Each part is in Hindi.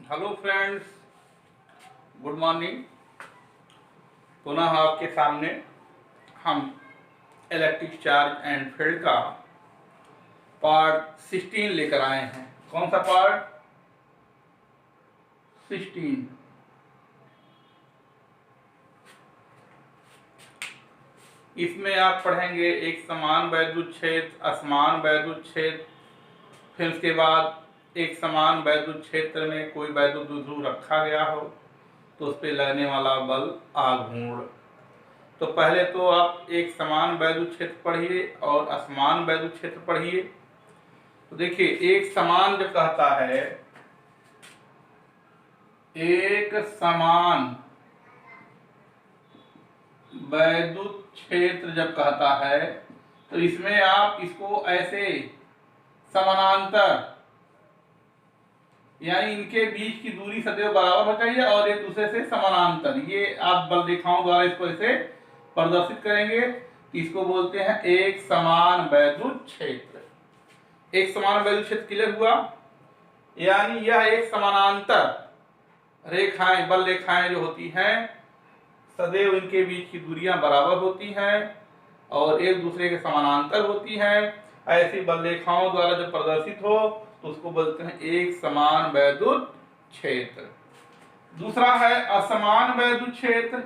Hello friends, good morning. पुनः आपके सामने हम इलेक्ट्रिक चार्ज एंड फील्ड का पार्ट 16 लेकर आए हैं। कौन सा पार्ट? 16। इसमें आप पढ़ेंगे एक समान वैद्युत क्षेत्र, असमान वैद्युत क्षेत्र, फिर उसके बाद एक समान वैद्युत क्षेत्र में कोई वैद्युत द्विध्रुव रखा गया हो तो उस पर लगने वाला बल आघूर्ण। तो पहले तो आप एक समान वैद्युत क्षेत्र पढ़िए और असमान वैद्युत क्षेत्र पढ़िए। तो देखिए, एक समान जब कहता है, एक समान वैद्युत क्षेत्र जब कहता है तो इसमें आप इसको ऐसे समानांतर, यानी इनके बीच की दूरी सदैव बराबर हो चाहिए और एक दूसरे से समानांतर, ये आप बल रेखाओं द्वारा इसको ऐसे प्रदर्शित करेंगे। तो इसको बोलते हैं एक समान वैद्युत क्षेत्र। एक समान वैद्युत क्षेत्र क्लियर हुआ? यानी यह एक समानांतर रेखाएं, बल रेखाएं जो होती हैं सदैव इनके बीच की दूरियां बराबर होती हैं और एक दूसरे के समानांतर होती हैं। ऐसी बल रेखाओं द्वारा जब प्रदर्शित हो तो उसको बोलते हैं एक समान वैद्युत क्षेत्र। दूसरा है असमान वैद्युत क्षेत्र।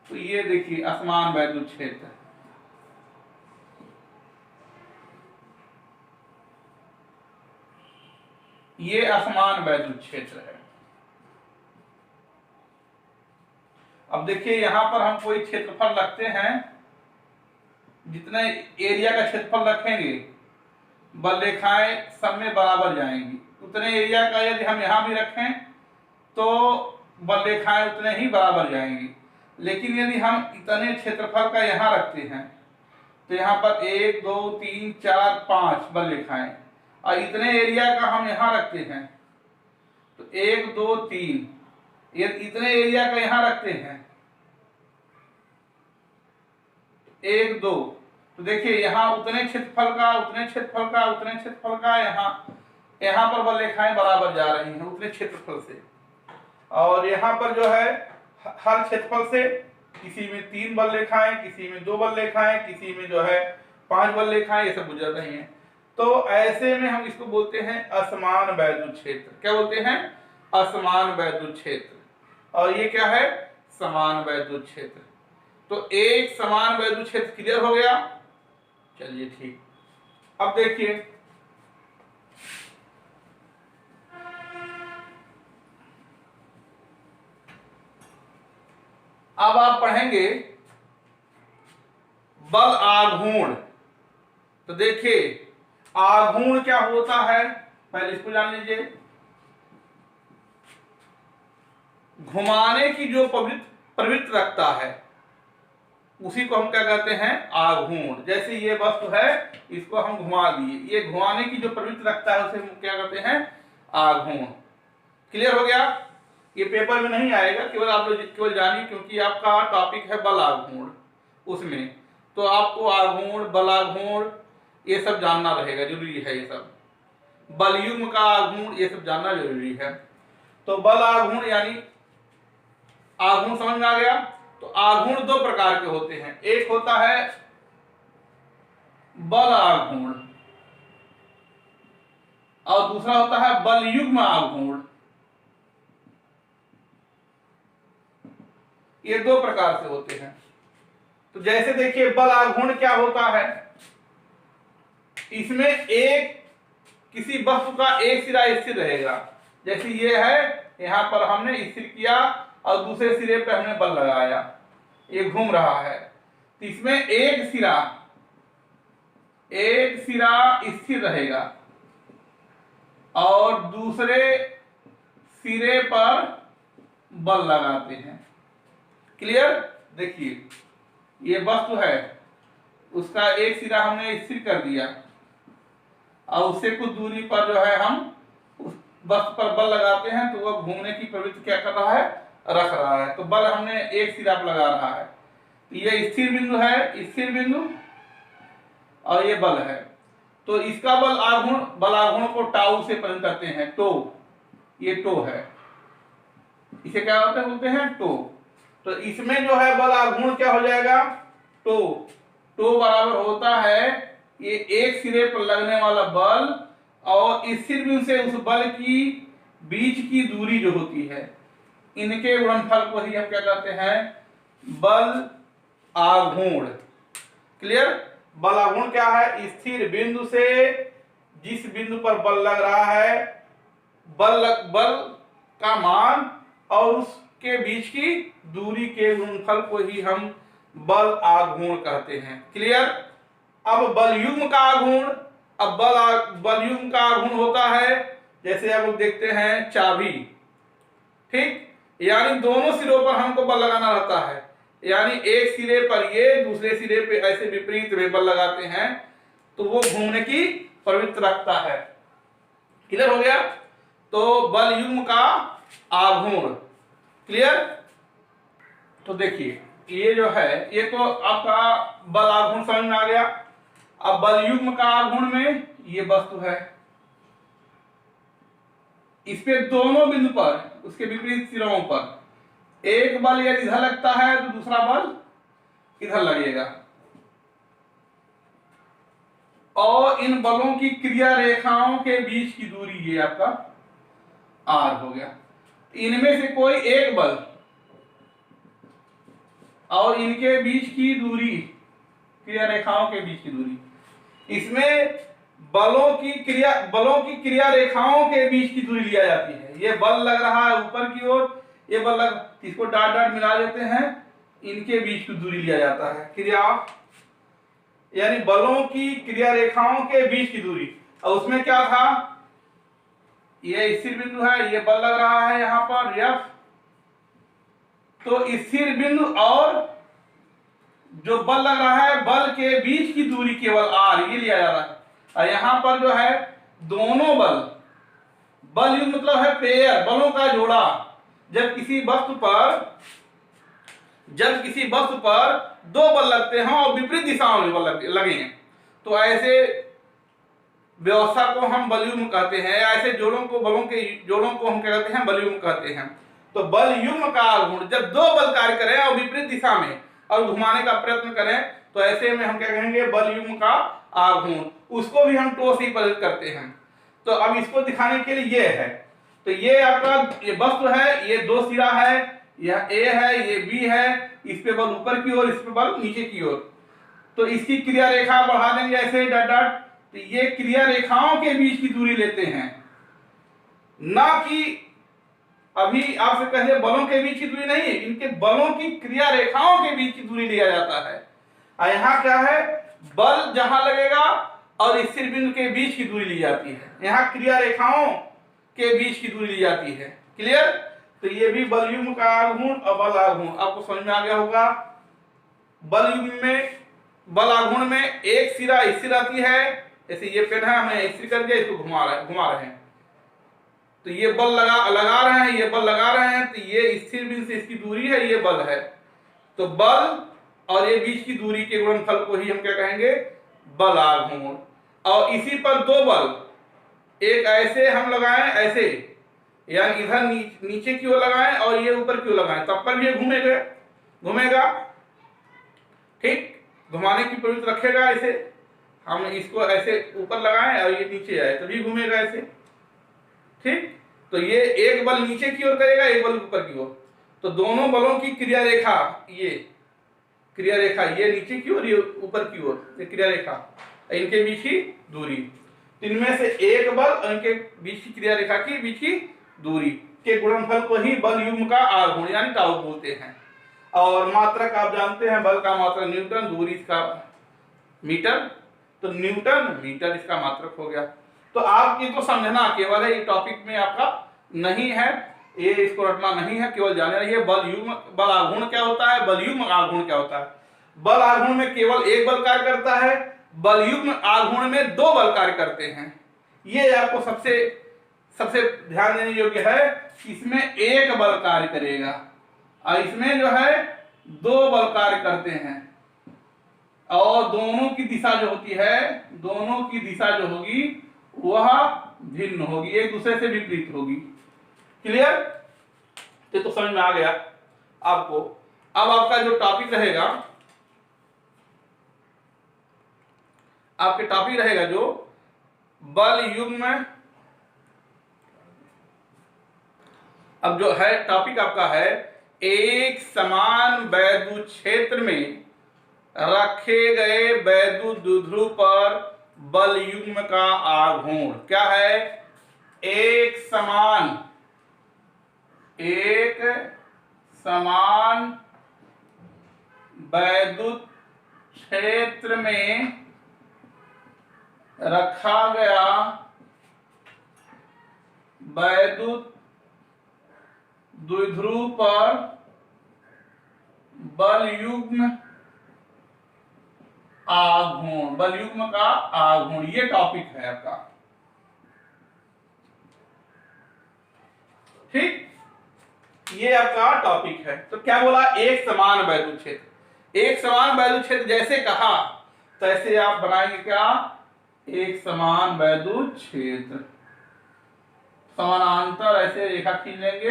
तो ये देखिए असमान वैद्युत क्षेत्र, ये असमान वैद्युत क्षेत्र है। अब देखिए, यहां पर हम कोई क्षेत्रफल रखते हैं, जितने एरिया का क्षेत्रफल रखेंगे बल रेखाएं सब में बराबर जाएंगी। उतने एरिया का यदि हम यहां भी रखें तो बल रेखाएं उतने ही बराबर जाएंगी। लेकिन यदि हम इतने क्षेत्रफल का यहां रखते हैं तो यहां पर 1 2 3 4 5 बल रेखाएं, और इतने एरिया का हम यहां रखते हैं तो 1 2 3, यदि इतने एरिया का यहां रखते हैं 1 2, तो देखिए यहाँ उतने क्षेत्रफल का, उतने क्षेत्रफल का, उतने क्षेत्रफल का, यहाँ पर बल रेखाएं बराबर जा रही हैं उतने क्षेत्रफल से। और यहाँ पर जो है हर क्षेत्रफल से किसी में 3 बल रेखाएं, किसी में 2 बल रेखाएं, किसी में जो है 5 बल रेखाएं, ये सब गुजर रही हैं। तो ऐसे में हम इसको बोलते हैं असमान वैद्युत क्षेत्र। क्या बोलते हैं? असमान वैद्युत क्षेत्र। और ये क्या है? समान वैद्युत क्षेत्र। तो एक समान वैद्युत क्षेत्र क्लियर हो गया? चलिए ठीक। अब देखिए, अब आप पढ़ेंगे बल आघूर्ण। तो देखिए आघूर्ण क्या होता है, पहले इसको जान लीजिए। घुमाने की जो प्रवृत्ति रखता है उसी को हम क्या कहते हैं? आघूर्ण। जैसे ये वस्तु है, इसको हम घुमा दिए, ये घुमाने की जो प्रवृत्ति रखता है उसे हम क्या कहते हैं? आघूर्ण। क्लियर हो गया? ये पेपर में नहीं आएगा, केवल आप लोग केवल जानिए, क्योंकि आपका टॉपिक है बल आघूर्ण उसमें। तो आपको आघूर्ण, बल आघूर्ण ये सब जानना रहेगा, जरूरी है। ये सब बल युग्म का आघूर्ण ये सब जानना जरूरी है। तो बल आघूर्ण यानी आघूर्ण समझ में आ गया। तो आघूर्ण 2 प्रकार के होते हैं, एक होता है बल आघूर्ण और दूसरा होता है बल युग्म आघूर्ण। ये 2 प्रकार से होते हैं। तो जैसे देखिए बल आघूर्ण क्या होता है, इसमें एक किसी वस्तु का एक सिरा स्थिर रहेगा। जैसे ये है, यहां पर हमने स्थिर किया और दूसरे सिरे पे हमने बल लगाया, ये घूम रहा है। तो इसमें एक सिरा स्थिर रहेगा और दूसरे सिरे पर बल लगाते हैं। क्लियर? देखिए ये वस्तु है, उसका एक सिरा हमने स्थिर कर दिया और उससे कुछ दूरी पर जो है हम उस वस्तु पर बल लगाते हैं तो वह घूमने की प्रवृत्ति क्या कर रहा है? रख रहा है। तो बल हमने एक सिरा पर लगा रहा है। तो ये स्थिर बिंदु है, स्थिर बिंदु, और ये बल है। तो इसका बल आघूर्ण को टाउ से प्रकट करते हैं, टो, ये टो है, इसे क्या बोलते हैं टो। तो इसमें जो है बल आघूर्ण क्या हो जाएगा, टो। टो बराबर होता है ये एक सिरे पर लगने वाला बल और इस सिर से उस बल की बीच की दूरी जो होती है, इनके गुणनफल को ही हम क्या कहते हैं, बल आघूर्ण। क्लियर। बल आघूर्ण क्या है, स्थिर बिंदु से जिस बिंदु पर बल लग रहा है, बल का मान और उसके बीच की दूरी के गुणनफल को ही हम बल आघूर्ण कहते हैं। क्लियर। अब बलयुग्म का आघूर्ण, अब बलयुग्म का आघूर्ण होता है जैसे आप लोग देखते हैं चाबी, ठीक, यानी दोनों सिरों पर हमको बल लगाना रहता है, यानी एक सिरे पर ये, दूसरे सिरे पे ऐसे विपरीत में बल लगाते हैं तो वो घूमने की प्रवृत्ति रखता है। क्लियर हो गया। तो बलयुग्म का आघूर्ण। क्लियर। तो देखिए ये जो है, ये तो आपका बल आघूर्ण समझ में आ गया। अब बलयुग्म का आघूर्ण में ये वस्तु है, इस पे दोनों बिंदु पर, उसके विपरीत सिरों पर एक बल यदि इधर लगता है तो दूसरा बल इधर लगेगा, और इन बलों की क्रिया रेखाओं के बीच की दूरी ये आपका आर हो गया। इनमें से कोई एक बल और इनके बीच की दूरी, क्रिया रेखाओं के बीच की दूरी, इसमें बलों की क्रिया रेखाओं के बीच की दूरी लिया जाती है। ये बल लग रहा है ऊपर की ओर, ये बल लग, इसको डॉट डॉट मिला देते हैं, इनके बीच की दूरी लिया जाता है क्रिया, यानी बलों की क्रिया रेखाओं के बीच की दूरी। और उसमें क्या था, ये स्थिर बिंदु है, ये बल लग रहा है यहां पर एफ, तो स्थिर बिंदु और जो बल लग रहा है बल के बीच की दूरी केवल आर, ये लिया जा रहा है। और यहां पर जो है दोनों बल युग्म मतलब है पेयर, बलों का जोड़ा। जब किसी वस्तु पर दो बल लगते हैं और विपरीत दिशाओं में बल लगे हैं, तो ऐसे व्यवस्था को हम बलयुग्म कहते हैं, या ऐसे बलों के जोड़ों को हम क्या कहते हैं, बलयुग्म कहते हैं। तो बलयुग्म का आघूर्ण, जब दो बल कार्य करें और विपरीत दिशा में और घुमाने का प्रयत्न करें, तो ऐसे में हम क्या कहेंगे, बलयुग्म का आघूर्ण। उसको भी हम टो से ही प्रदर्शित करते हैं। तो अब इसको दिखाने के लिए ये है, तो ये आपका ये वस्तु है, ये दो सिरा है, यह ए है, ये बी है, इस पे बल ऊपर की ओर, इस पे बल नीचे की ओर। तो इसकी क्रिया रेखा बढ़ा देंगे ऐसे डॉट डॉट, तो ये क्रिया रेखाओं के बीच की दूरी लेते हैं, ना कि अभी आपसे कहे बलों के बीच की दूरी नहीं है, इनके बलों की क्रिया रेखाओं के बीच की दूरी लिया जाता है। और यहाँ क्या है, बल जहां लगेगा और स्थिर बिंदु के बीच की दूरी ली जाती है, यहाँ क्रिया रेखाओं के बीच की दूरी ली जाती है। क्लियर। तो ये भी बलयुग्म का आघूर्ण और बल आघूर्ण आपको समझ में आ गया होगा। बलयुग्म में, बल आघूर्ण में एक सिरा स्थिर आती है, जैसे ये पेन है, हमें स्थिर करके इसको घुमा रहे हैं, तो ये बल लगा रहे हैं, ये बल लगा रहे हैं, तो ये स्थिर बिंदु से इसकी दूरी है, ये बल है। तो बल और ये बीच की दूरी के गुणनफल को ही हम क्या कहेंगे, बल आघूर्ण। और इसी पर दो बल, एक ऐसे हम लगाएं, ऐसे यानी इधर नीचे की ओर लगाएं और ये ऊपर की ओर लगाएं, तब पर भी ये घूमेगा, ठीक, घुमाने की प्रवृत्ति रखेगा। ऐसे हम इसको ऐसे ऊपर लगाएं और ये नीचे आए तभी घूमेगा ऐसे, ठीक। तो ये एक बल नीचे की ओर करेगा, एक बल ऊपर की ओर, तो दोनों बलों की क्रिया रेखा, ये नीचे की ओर, ये ऊपर की ओर, ये क्रिया रेखा, इनके बीच की दूरी, इनमें से एक बल और इनके बीच की क्रिया रेखा की बीच की दूरी के गुणनफल को ही बल युग्म का आघूर्ण यानी टाउ बोलते हैं। और मात्रक आप जानते हैं, बल का मात्रक न्यूटन, दूरी इसका मीटर, तो न्यूटन मीटर इसका मात्रक हो गया। तो आप ये तो समझना केवल है, ये टॉपिक में आपका नहीं है, ये इसको रटना नहीं है, केवल जाने रहिए बल आघूर्ण क्या होता है, बलयुग्म आघूर्ण क्या होता है। बल आघूर्ण में केवल एक बल कार्य करता है, बलयुग्म आघूर्ण में दो बल कार्य करते हैं। ये आपको सबसे ध्यान देने योग्य है, इसमें एक बल कार्य करेगा और इसमें जो है दो बल कार्य करते हैं। और दोनों की दिशा जो होती है, दोनों की दिशा जो होगी वह भिन्न होगी, एक दूसरे से विपरीत होगी। क्लियर? तो समझ में आ गया आपको। अब आपका जो टॉपिक रहेगा, आपके टॉपिक रहेगा जो बल युग्म। अब जो है टॉपिक आपका है, एक समान वैद्युत क्षेत्र में रखे गए वैद्युत द्विध्रुव पर बल युग्म का आघूर्ण क्या है? एक समान वैद्युत क्षेत्र में रखा गया वैद्युत द्विध्रुव पर बल युग्म आघूर्ण, बल युग्म का आघूर्ण, ये टॉपिक है आपका। ठीक, ये आपका टॉपिक है। तो क्या बोला? एक समान वैद्युत क्षेत्र। एक समान वैद्युत क्षेत्र जैसे कहा तैसे आप बनाएंगे क्या? एक समान वैद्युत क्षेत्र, समानांतर ऐसे रेखा खींच लेंगे,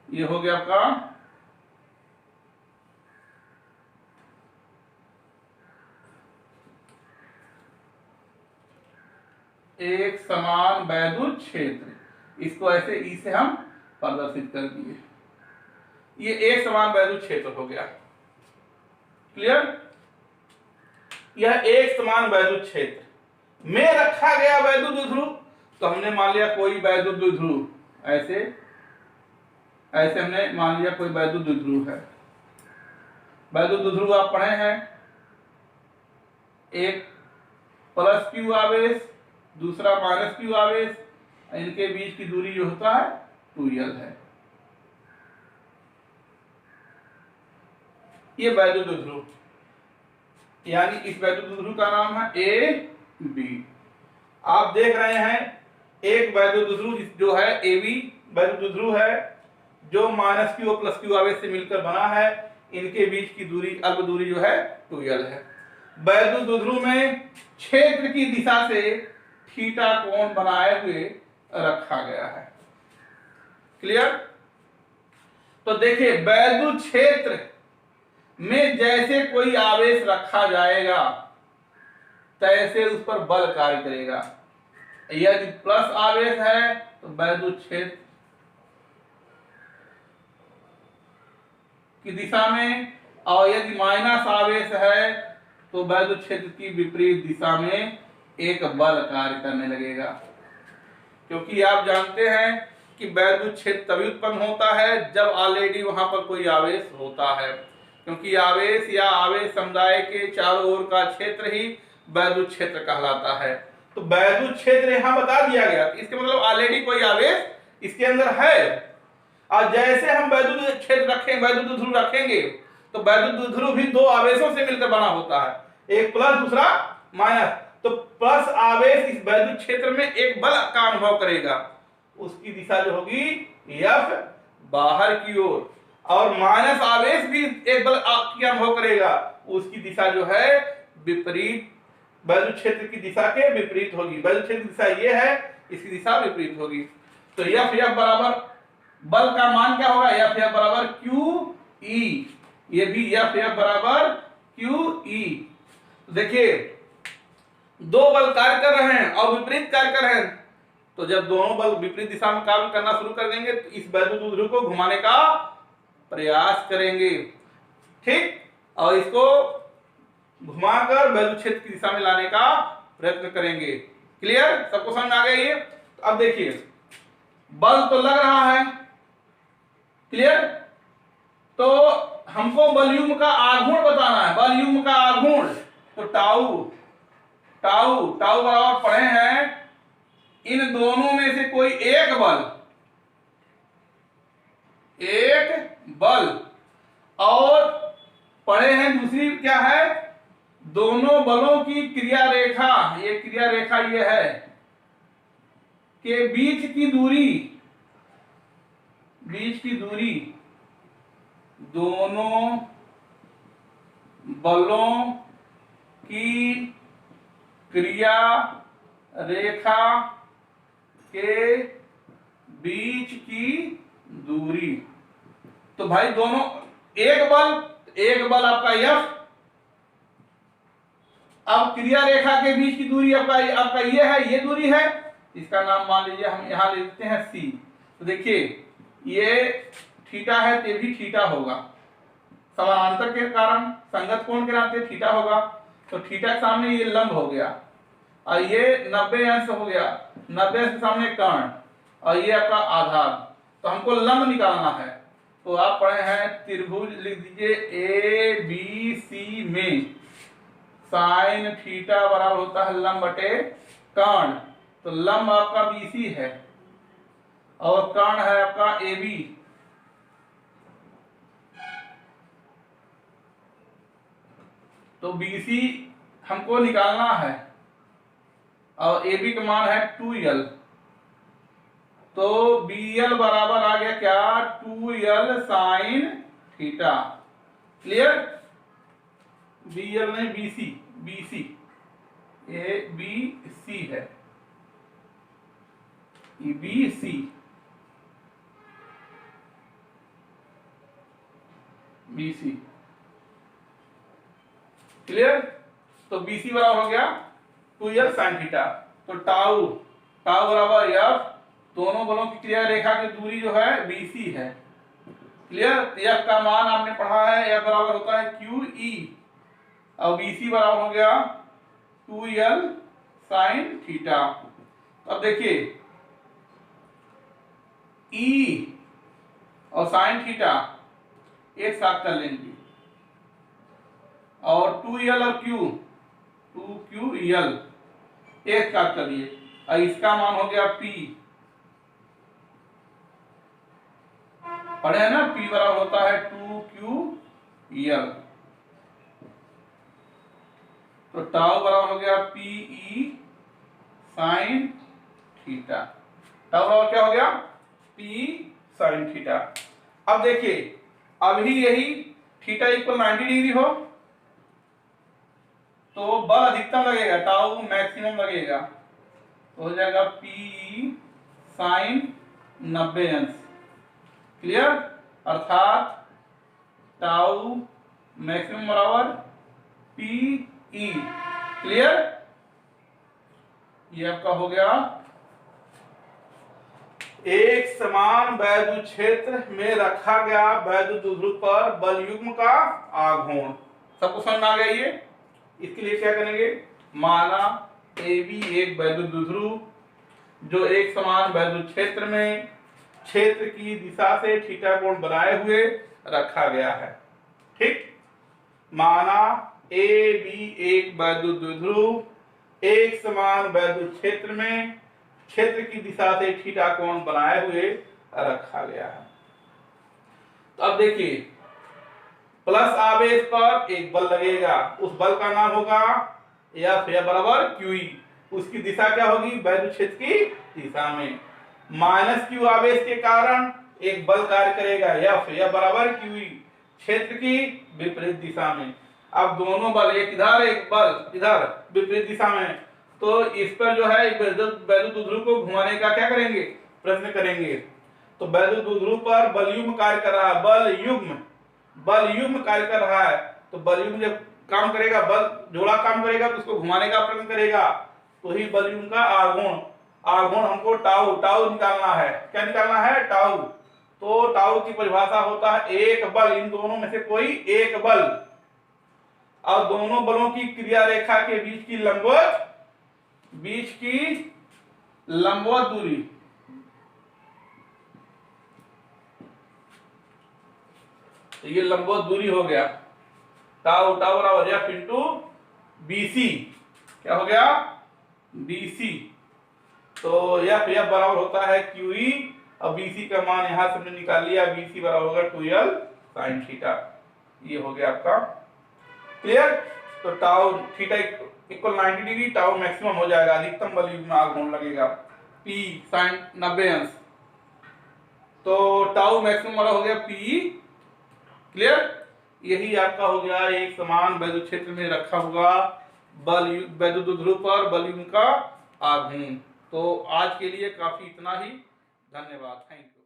ये हो गया आपका एक समान वैद्युत क्षेत्र। इसको ऐसे ई से हम प्रदर्शित कर दिए, ये एक समान वैद्युत क्षेत्र हो गया। क्लियर? यह एक समान वैद्युत क्षेत्र में रखा गया वैद्युत द्विध्रुव। तो हमने मान लिया कोई वैद्युत द्विध्रुव, ऐसे ऐसे हमने मान लिया कोई वैद्युत द्विध्रुव है। वैद्युत द्विध्रुव आप पढ़े हैं, एक प्लस क्यू आवेश, दूसरा माइनस क्यू आवेश, इनके बीच की दूरी जो होता है 2l है। ये वैद्युत द्विध्रुव, यानी इस वैद्युत द्विध्रुव का नाम है ए बी। आप देख रहे हैं एक वैद्युत द्विध्रुव जो है ए बी वैद्युत द्विध्रुव है, जो माइनस क्यू और प्लस क्यू आवेश से मिलकर बना है। इनके बीच की दूरी, अल्प दूरी जो है 2l है। वैद्युत द्विध्रुव में क्षेत्र की दिशा से थीटा कोण बनाए हुए रखा गया है। क्लियर? तो देखिए, वैद्युत क्षेत्र में जैसे कोई आवेश रखा जाएगा तैसे उस पर बल कार्य करेगा। यदि प्लस आवेश है तो वैद्युत क्षेत्र की दिशा में, और यदि माइनस आवेश है तो वैद्युत क्षेत्र की विपरीत दिशा में एक बल कार्य करने लगेगा। क्योंकि आप जानते हैं कि वैद्युत क्षेत्र तभी उत्पन्न होता है जब ऑलरेडी वहां पर कोई आवेश होता है, क्योंकि आवेश या आवेश समुदाय के चारों ओर का क्षेत्र ही वैद्युत क्षेत्र कहलाता है। तो वैद्युत क्षेत्र यहां बता दिया गया, इसके मतलब ऑलरेडी कोई आवेश इसके अंदर है। और जैसे हम वैद्युत क्षेत्र रखेंगे, वैद्युत द्विध्रुव रखेंगे, तो वैद्युत द्विध्रुव भी दो आवेशों से मिलकर बना होता है, एक प्लस दूसरा माइनस। तो प्लस आवेश इस वैद्युत क्षेत्र में एक बल का अनुभव करेगा, उसकी दिशा जो होगी एफ बाहर की ओर, और माइनस आवेश भी एक बल की अनुभव करेगा, उसकी दिशा जो है विपरीत, वैद्युत क्षेत्र की दिशा के विपरीत होगी। वैद्युत क्षेत्र की दिशा ये है, इसकी दिशा विपरीत होगी। तो एफ बराबर बल का मान क्या होगा? एफ बराबर क्यू ई, ये भी एफ बराबर क्यू ई। देखिए, दो बल कार्य कर रहे हैं और विपरीत कार्य कर रहे हैं, तो जब दोनों बल विपरीत दिशा में कार्य करना शुरू कर देंगे तो इस वैद्युत द्विध्रुव को घुमाने का प्रयास करेंगे। ठीक, और इसको घुमाकर वैद्युत क्षेत्र की दिशा में लाने का प्रयत्न करेंगे। क्लियर? सबको समझ आ गया ये? तो अब देखिए, बल तो लग रहा है। क्लियर? तो हमको बल युग्म का आघूर्ण बताना है। बल युग्म का आघूर्ण तो टाउ टाउ टाउ बराबर पढ़े हैं, इन दोनों में से कोई एक बल और पढ़े हैं दूसरी क्या है? दोनों बलों की क्रिया रेखा, ये क्रिया रेखा ये है के बीच की दूरी दोनों बलों की क्रिया रेखा के बीच की दूरी। तो भाई दोनों एक बल आपका F, अब क्रिया रेखा के बीच की दूरी आपका ये है, ये दूरी है, इसका नाम मान लीजिए हम यहां लिखते हैं C। तो देखिए ये थीटा है तो ये भी थीटा होगा, समानांतर के कारण संगत कोण के नाते थीटा होगा। तो थीटा के सामने ये लंब हो गया और ये 90 अंश हो गया, 90 अंश के सामने कर्ण और ये आपका आधार। तो हमको लंब निकालना है, तो आप पढ़े हैं त्रिभुज, लिख दीजिए ए बी सी में साइन थीटा बराबर होता है लंब बटे कर्ण। तो लंब आपका BC है और कर्ण है आपका AB। तो BC हमको निकालना है और AB का मान है 2L। तो BL बराबर आ गया क्या, 2L sine theta. Clear? BL नहीं BC ABC है, BC क्लियर? तो BC बराबर हो गया 2L साइन थीटा। तो टाउ बराबर F, दोनों बलों की क्रिया रेखा की दूरी जो है BC है। क्लियर? F का मान आपने पढ़ा है, F बराबर होता है QE और BC बराबर हो गया 2L साइन थीटा। अब देखिए E और साइन थीटा एक साथ कर लेंगे और 2L और Q 2QL एक साथ कर लिए और इसका मान हो गया P। पढ़े हैं ना, P बराबर होता है 2QL। तो टाउ बराबर हो गया PE साइन थीटा। टाउ बराबर क्या हो गया, P साइन थीटा। अब देखिए अभी यही थीटा इक्वल 90 डिग्री हो तो बल अधिकतम लगेगा, टाउ मैक्सिमम लगेगा, तो हो जाएगा PE साइन 90 अंश। क्लियर? अर्थात टाउ मैक्सिमम बराबर PE। क्लियर? ये आपका हो गया एक समान वैद्युत क्षेत्र में रखा गया वैद्युत द्विध्रुव पर बल युग्म का आघूर्ण। सबको समझ में आ गया? ये इसके लिए क्या करेंगे, माना AB एक वैद्युत द्विध्रुव जो एक समान वैद्युत क्षेत्र में क्षेत्र की दिशा से थीटा कोण बनाए हुए रखा गया है। ठीक? माना AB एक वैद्युत द्विध्रुव एक समान वैद्युत क्षेत्र में क्षेत्र की दिशा से थीटा कोण बनाए हुए रखा गया है। तो अब देखिए प्लस आवेश पर एक बल लगेगा, उस बल का नाम होगा F बराबर QE। उसकी दिशा क्या होगी, वैद्युत क्षेत्र की दिशा में। माइनस Q आवेश के कारण एक बल कार्य करेगा F बराबर QE क्षेत्र की विपरीत दिशा में। अब दोनों बल, एक इधर एक बल इधर विपरीत दिशा में, तो इस पर जो है वैद्युत द्विध्रुव को घुमाने का क्या करेंगे, प्रयत्न करेंगे। तो वैद्युत द्विध्रुव पर बल युग्म कार्य कर रहा है, बल युग्म कार्य कर रहा है। तो बल युग्म जब काम करेगा, बल जोड़ा काम करेगा तो उसको घुमाने का प्रयत्न करेगा, तो ही बल युग्म का आघूर्ण हमको टाउ निकालना है। क्या निकालना है, टाउ। तो टाउ की परिभाषा होता है एक बल, इन दोनों में से कोई एक बल और दोनों बलों की क्रिया रेखा के बीच की लंबवत दूरी। तो ये लंबवत दूरी हो गया, टाउ बराबर F इंटू BC। क्या हो गया, BC। तो F बराबर होता है QE और BC का मान यहां से हमने निकाल लिया, BC बराबर होगा 2L साइन थीटा। ये हो गया आपका क्लियर। तो tau theta equal 90 degree, tau maximum हो जाएगा, अधिकतम बल युग्म आघूर्ण लगेगा P साइन 90 अंश। तो टाउ मैक्सिमम वाला हो गया PE। क्लियर? यही आपका हो गया एक समान वैद्युत क्षेत्र में रखा हुआ वैद्युत ध्रुव पर बलयुन का आघूर्ण। तो आज के लिए काफी इतना ही। धन्यवाद, थैंक यू।